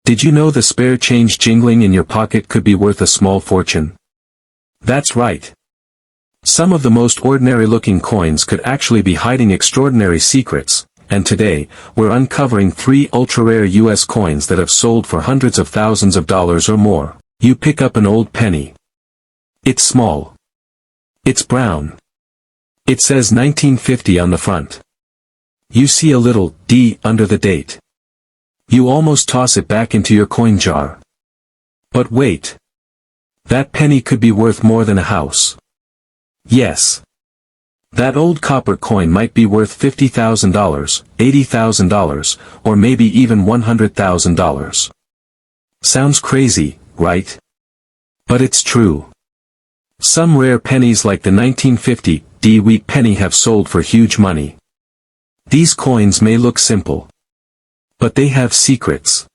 Did you know the spare change jingling in your pocket could be worth a small fortune? That's right. Some of the most ordinary-looking coins could actually be hiding extraordinary secrets, and today, we're uncovering 3 ultra-rare US coins that have sold for hundreds of thousands of dollars or more. You pick up an old penny. It's small. It's brown. It says 1950 on the front. You see a little D under the date. You almost toss it back into your coin jar. But wait. That penny could be worth more than a house. Yes. That old copper coin might be worth $50,000, $80,000, or maybe even $100,000. Sounds crazy, right? But it's true. Some rare pennies like the 1950 D wheat penny have sold for huge money. These coins may look simple, but they have secrets.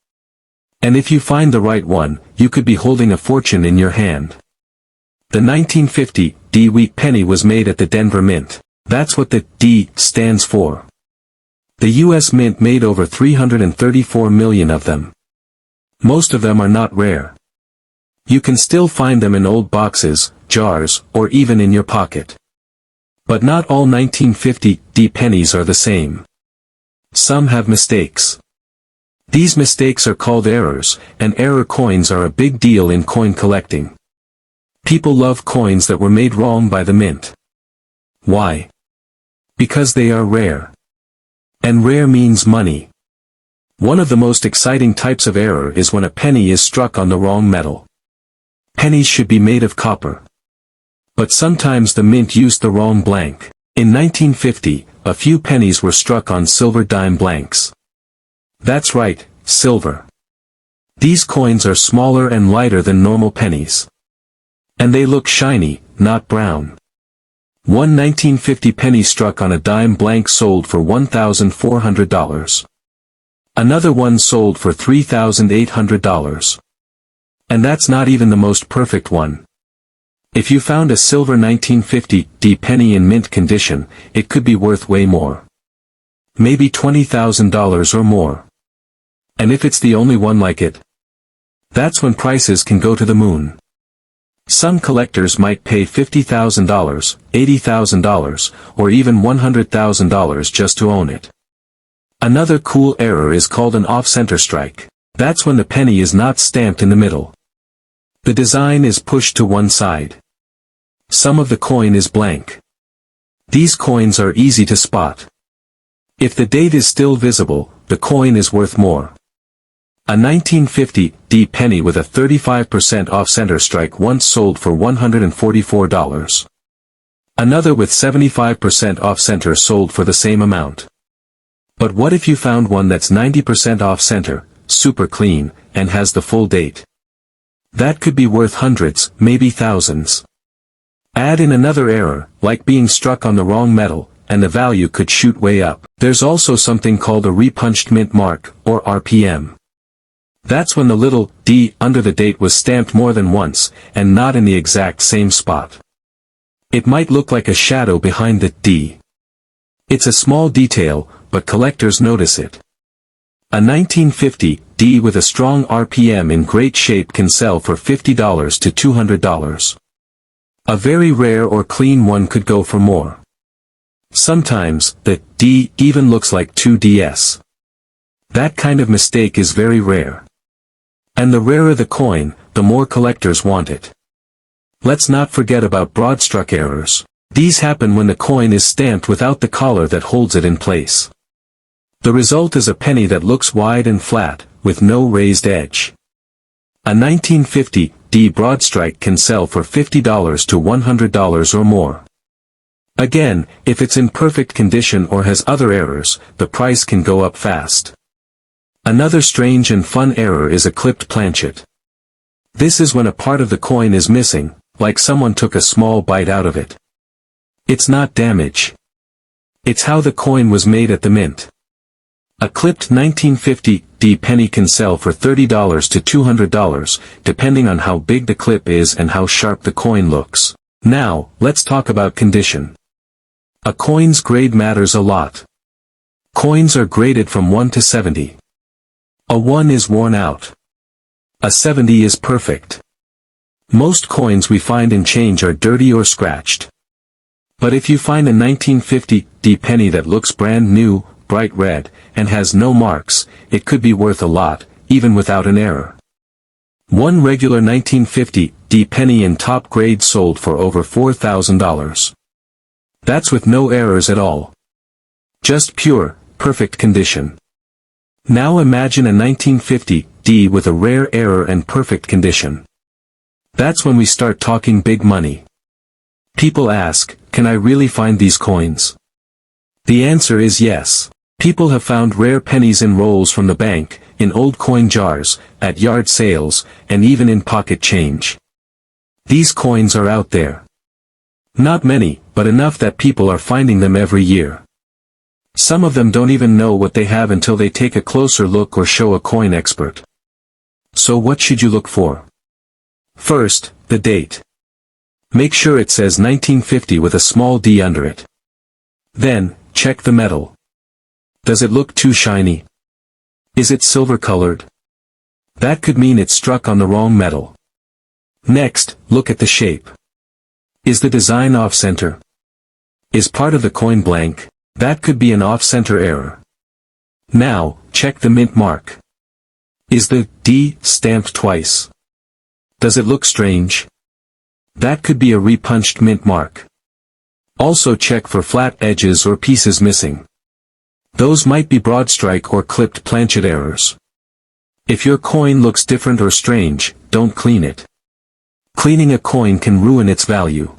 And if you find the right one, you could be holding a fortune in your hand. The 1950 D wheat penny was made at the Denver Mint. That's what the D stands for. The U.S. Mint made over 334 million of them. Most of them are not rare. You can still find them in old boxes, jars, or even in your pocket. But not all 1950 D pennies are the same. Some have mistakes. These mistakes are called errors, and error coins are a big deal in coin collecting. People love coins that were made wrong by the mint. Why? Because they are rare. And rare means money. One of the most exciting types of error is when a penny is struck on the wrong metal. Pennies should be made of copper. But sometimes the mint used the wrong blank. In 1950, a few pennies were struck on silver dime blanks. That's right, silver. These coins are smaller and lighter than normal pennies. And they look shiny, not brown. One 1950 penny struck on a dime blank sold for $1,400. Another one sold for $3,800. And that's not even the most perfect one. If you found a silver 1950 D penny in mint condition, it could be worth way more. Maybe $20,000 or more. And if it's the only one like it, that's when prices can go to the moon. Some collectors might pay $50,000, $80,000, or even $100,000 just to own it. Another cool error is called an off-center strike. That's when the penny is not stamped in the middle. The design is pushed to one side. Some of the coin is blank. These coins are easy to spot. If the date is still visible, the coin is worth more. A 1950 D penny with a 35% off-center strike once sold for $144. Another with 75% off-center sold for the same amount. But what if you found one that's 90% off-center, super clean, and has the full date? That could be worth hundreds, maybe thousands. Add in another error, like being struck on the wrong metal, and the value could shoot way up. There's also something called a repunched mint mark, or RPM. That's when the little D under the date was stamped more than once, and not in the exact same spot. It might look like a shadow behind the D. It's a small detail, but collectors notice it. A 1950 D with a strong RPM in great shape can sell for $50 to $200. A very rare or clean one could go for more. Sometimes, the D even looks like 2DS. That kind of mistake is very rare. And the rarer the coin, the more collectors want it. Let's not forget about broad-struck errors. These happen when the coin is stamped without the collar that holds it in place. The result is a penny that looks wide and flat, with no raised edge. A 1950 D broadstrike can sell for $50 to $100 or more. Again, if it's in perfect condition or has other errors, the price can go up fast. Another strange and fun error is a clipped planchet. This is when a part of the coin is missing, like someone took a small bite out of it. It's not damage. It's how the coin was made at the mint. A clipped 1950 D penny can sell for $30 to $200, depending on how big the clip is and how sharp the coin looks. Now, let's talk about condition. A coin's grade matters a lot. Coins are graded from 1 to 70. A 1 is worn out. A 70 is perfect. Most coins we find in change are dirty or scratched. But if you find a 1950 penny that looks brand new, bright red, and has no marks, it could be worth a lot, even without an error. One regular 1950 penny in top grade sold for over $4,000. That's with no errors at all. Just pure, perfect condition. Now imagine a 1950 with a rare error and perfect condition. That's when we start talking big money. People ask, can I really find these coins? The answer is yes. People have found rare pennies in rolls from the bank, in old coin jars, at yard sales, and even in pocket change. These coins are out there. Not many, but enough that people are finding them every year. Some of them don't even know what they have until they take a closer look or show a coin expert. So what should you look for? First, the date. Make sure it says 1950 with a small d under it. Then, check the metal. Does it look too shiny? Is it silver colored? That could mean it's struck on the wrong metal. Next, look at the shape. Is the design off-center? Is part of the coin blank? That could be an off-center error. Now, check the mint mark. Is the D stamped twice? Does it look strange? That could be a repunched mint mark. Also check for flat edges or pieces missing. Those might be broad strike or clipped planchet errors. If your coin looks different or strange, don't clean it. Cleaning a coin can ruin its value.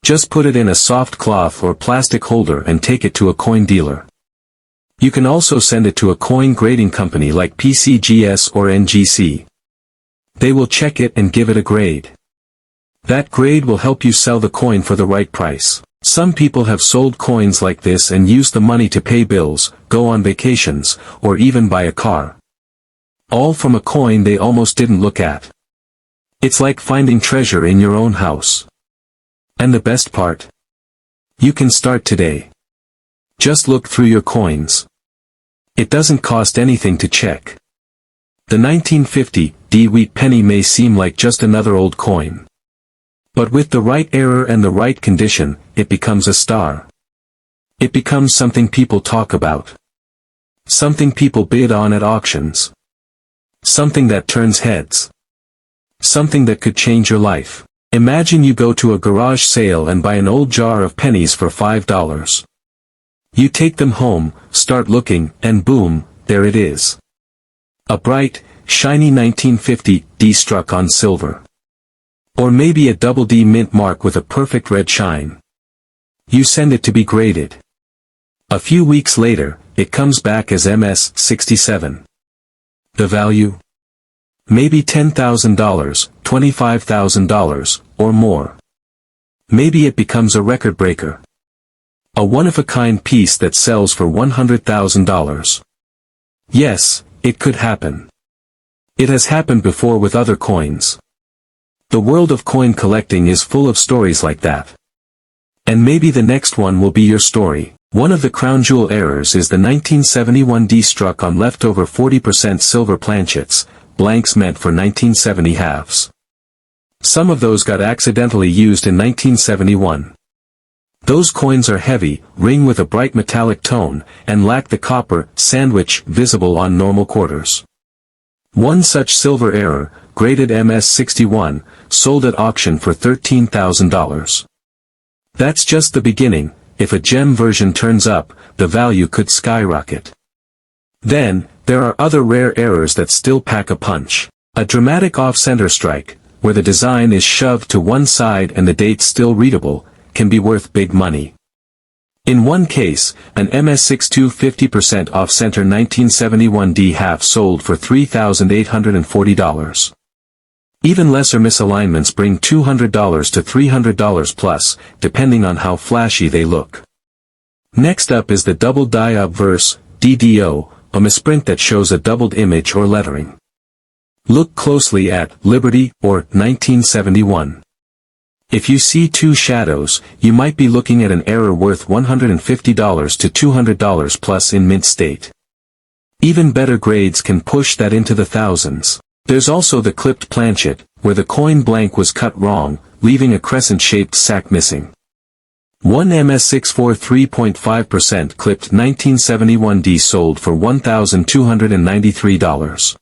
Just put it in a soft cloth or plastic holder and take it to a coin dealer. You can also send it to a coin grading company like PCGS or NGC. They will check it and give it a grade. That grade will help you sell the coin for the right price. Some people have sold coins like this and used the money to pay bills, go on vacations, or even buy a car. All from a coin they almost didn't look at. It's like finding treasure in your own house. And the best part? You can start today. Just look through your coins. It doesn't cost anything to check. The 1950 wheat penny may seem like just another old coin. But with the right error and the right condition, it becomes a star. It becomes something people talk about. Something people bid on at auctions. Something that turns heads. Something that could change your life. Imagine you go to a garage sale and buy an old jar of pennies for $5. You take them home, start looking, and boom, there it is. A bright, shiny 1950 D struck on silver. Or maybe a double D mint mark with a perfect red shine. You send it to be graded. A few weeks later, it comes back as MS-67. The value? Maybe $10,000, $25,000, or more. Maybe it becomes a record breaker. A one-of-a-kind piece that sells for $100,000. Yes, it could happen. It has happened before with other coins. The world of coin collecting is full of stories like that. And maybe the next one will be your story. One of the crown jewel errors is the 1971 D struck on leftover 40% silver planchets, blanks meant for 1970 halves. Some of those got accidentally used in 1971. Those coins are heavy, ring with a bright metallic tone, and lack the copper sandwich visible on normal quarters. One such silver error, graded MS-61, sold at auction for $13,000. That's just the beginning. If a gem version turns up, the value could skyrocket. Then, there are other rare errors that still pack a punch. A dramatic off-center strike, where the design is shoved to one side and the date still readable, can be worth big money. In one case, an MS-62 50% off-center 1971 D half sold for $3,840. Even lesser misalignments bring $200 to $300 plus, depending on how flashy they look. Next up is the double die obverse, DDO, a misprint that shows a doubled image or lettering. Look closely at Liberty or 1971. If you see two shadows, you might be looking at an error worth $150 to $200 plus in mint state. Even better grades can push that into the thousands. There's also the clipped planchet, where the coin blank was cut wrong, leaving a crescent-shaped sack missing. One MS643.5% clipped 1971D sold for $1,293.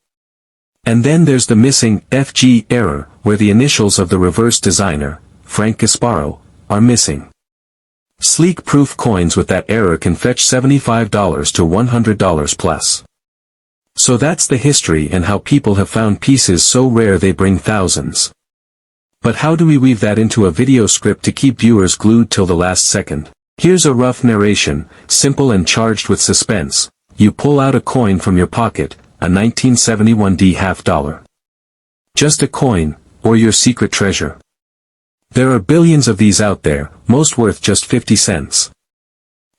And then there's the missing FG error, where the initials of the reverse designer, Frank Gasparo, are missing. Sleek proof coins with that error can fetch $75 to $100 plus. So that's the history and how people have found pieces so rare they bring thousands. But how do we weave that into a video script to keep viewers glued till the last second? Here's a rough narration, simple and charged with suspense. You pull out a coin from your pocket, a 1971D $50. Just a coin, or your secret treasure. There are billions of these out there, most worth just 50 cents.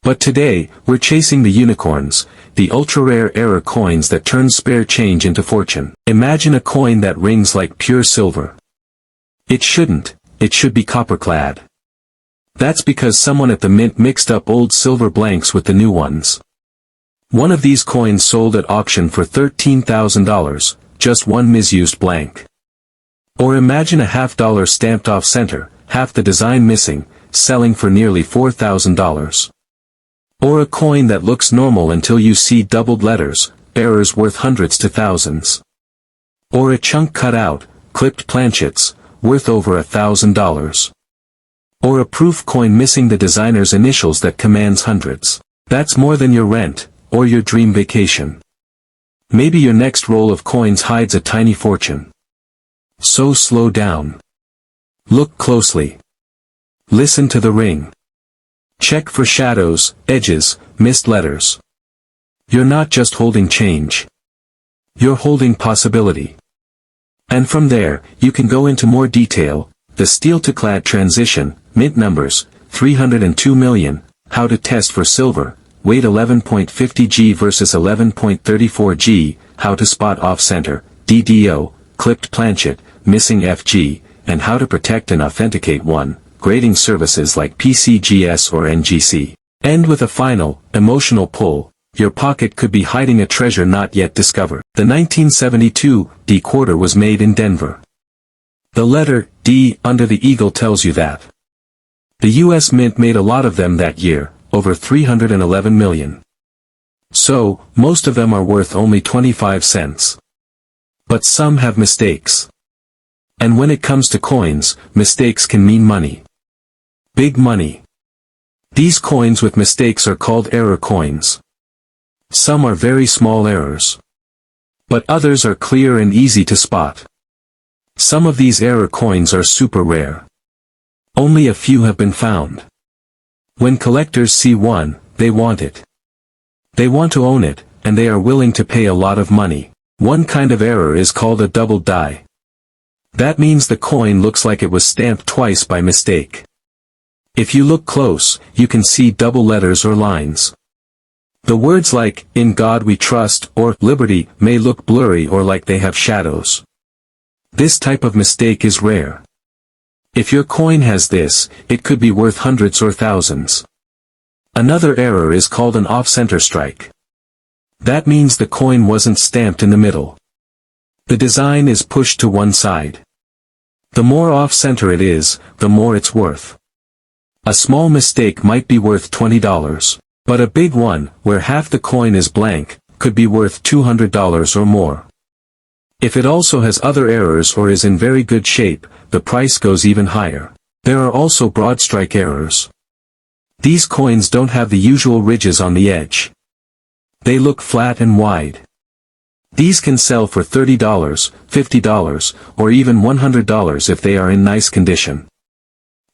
But today, we're chasing the unicorns, the ultra-rare error coins that turn spare change into fortune. Imagine a coin that rings like pure silver. It shouldn't, it should be copper-clad. That's because someone at the mint mixed up old silver blanks with the new ones. One of these coins sold at auction for $13,000, just one misused blank. Or imagine a $50 stamped off center, half the design missing, selling for nearly $4,000. Or a coin that looks normal until you see doubled letters, errors worth hundreds to thousands. Or a chunk cut out, clipped planchets, worth over $1,000. Or a proof coin missing the designer's initials that commands hundreds. That's more than your rent, or your dream vacation. Maybe your next roll of coins hides a tiny fortune. So slow down. Look closely. Listen to the ring. Check for shadows, edges, missed letters. You're not just holding change. You're holding possibility. And from there, you can go into more detail, the steel-to-clad transition, mint numbers, 302 million, how to test for silver, weight 11.50 G versus 11.34 G, how to spot off-center, DDO, clipped planchet, missing FG, and how to protect and authenticate one, grading services like PCGS or NGC. End with a final, emotional pull. Your pocket could be hiding a treasure not yet discovered. The 1972 D quarter was made in Denver. The letter D under the eagle tells you that. The U.S. Mint made a lot of them that year, over 311 million. So, most of them are worth only 25 cents. But some have mistakes. And when it comes to coins, mistakes can mean money. Big money. These coins with mistakes are called error coins. Some are very small errors. But others are clear and easy to spot. Some of these error coins are super rare. Only a few have been found. When collectors see one, they want it. They want to own it, and they are willing to pay a lot of money. One kind of error is called a double die. That means the coin looks like it was stamped twice by mistake. If you look close, you can see double letters or lines. The words like, "In God We Trust," or "Liberty," may look blurry or like they have shadows. This type of mistake is rare. If your coin has this, it could be worth hundreds or thousands. Another error is called an off-center strike. That means the coin wasn't stamped in the middle. The design is pushed to one side. The more off-center it is, the more it's worth. A small mistake might be worth $20. But a big one, where half the coin is blank, could be worth $200 or more. If it also has other errors or is in very good shape, the price goes even higher. There are also broad strike errors. These coins don't have the usual ridges on the edge. They look flat and wide. These can sell for $30, $50, or even $100 if they are in nice condition.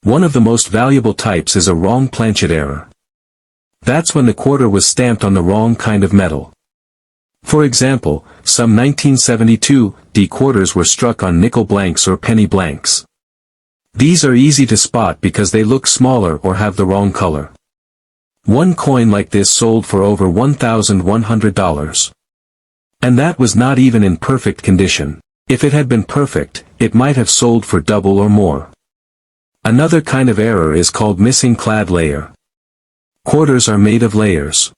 One of the most valuable types is a wrong planchet error. That's when the quarter was stamped on the wrong kind of metal. For example, some 1972 D quarters were struck on nickel blanks or penny blanks. These are easy to spot because they look smaller or have the wrong color. One coin like this sold for over $1,100. And that was not even in perfect condition. If it had been perfect, it might have sold for double or more. Another kind of error is called missing clad layer. Quarters are made of layers.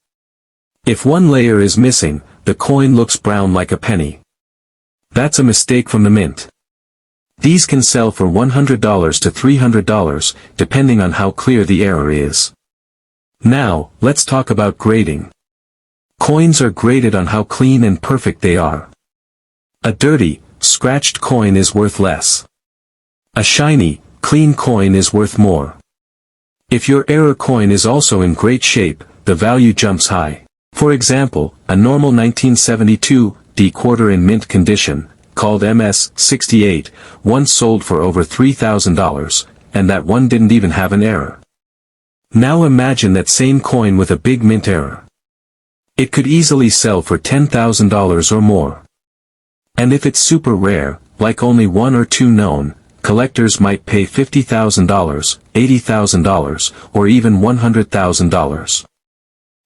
If one layer is missing, the coin looks brown like a penny. That's a mistake from the mint. These can sell for $100 to $300, depending on how clear the error is. Now, let's talk about grading. Coins are graded on how clean and perfect they are. A dirty, scratched coin is worth less. A shiny, clean coin is worth more. If your error coin is also in great shape, the value jumps high. For example, a normal 1972 D quarter in mint condition, called MS-68, once sold for over $3,000, and that one didn't even have an error. Now imagine that same coin with a big mint error. It could easily sell for $10,000 or more. And if it's super rare, like only one or two known, collectors might pay $50,000, $80,000, or even $100,000.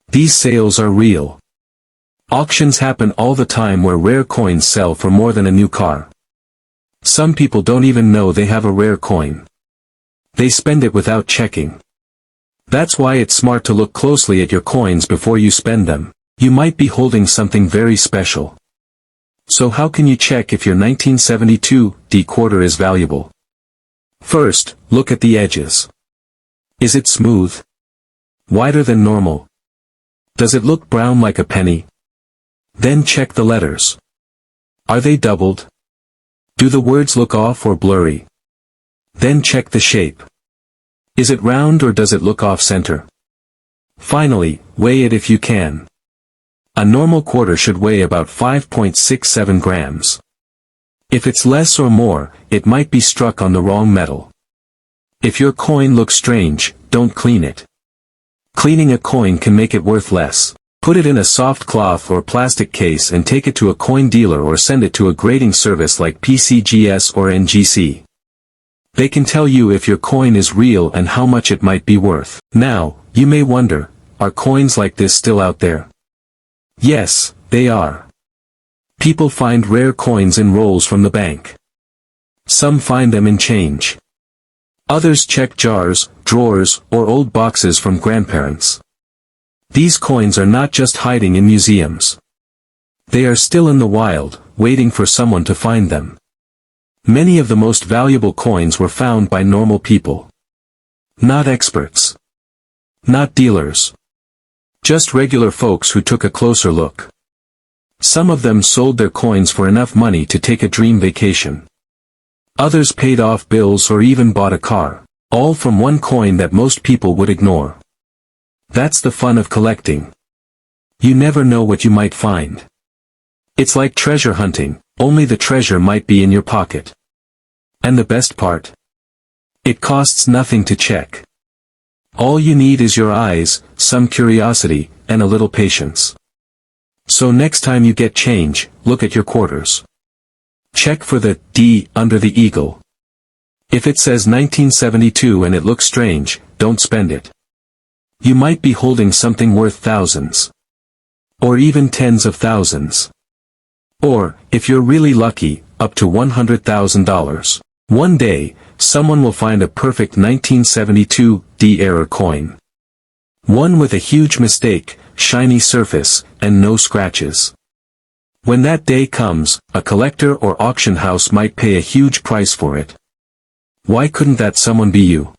These sales are real. Auctions happen all the time where rare coins sell for more than a new car. Some people don't even know they have a rare coin. They spend it without checking. That's why it's smart to look closely at your coins before you spend them. You might be holding something very special. So how can you check if your 1972 D quarter is valuable? First, look at the edges. Is it smooth? Wider than normal? Does it look brown like a penny? Then check the letters. Are they doubled? Do the words look off or blurry? Then check the shape. Is it round or does it look off-center? Finally, weigh it if you can. A normal quarter should weigh about 5.67 grams. If it's less or more, it might be struck on the wrong metal. If your coin looks strange, don't clean it. Cleaning a coin can make it worth less. Put it in a soft cloth or plastic case and take it to a coin dealer or send it to a grading service like PCGS or NGC. They can tell you if your coin is real and how much it might be worth. Now, you may wonder, are coins like this still out there? Yes, they are. People find rare coins in rolls from the bank. Some find them in change. Others check jars, drawers, or old boxes from grandparents. These coins are not just hiding in museums. They are still in the wild, waiting for someone to find them. Many of the most valuable coins were found by normal people. Not experts. Not dealers. Just regular folks who took a closer look. Some of them sold their coins for enough money to take a dream vacation. Others paid off bills or even bought a car, all from one coin that most people would ignore. That's the fun of collecting. You never know what you might find. It's like treasure hunting, only the treasure might be in your pocket. And the best part? It costs nothing to check. All you need is your eyes, some curiosity, and a little patience. So next time you get change, look at your quarters. Check for the D under the eagle. If it says 1972 and it looks strange, don't spend it. You might be holding something worth thousands. Or even tens of thousands. Or, if you're really lucky, up to $100,000. One day, someone will find a perfect 1972 D error coin. One with a huge mistake, shiny surface, and no scratches. When that day comes, a collector or auction house might pay a huge price for it. Why couldn't that someone be you?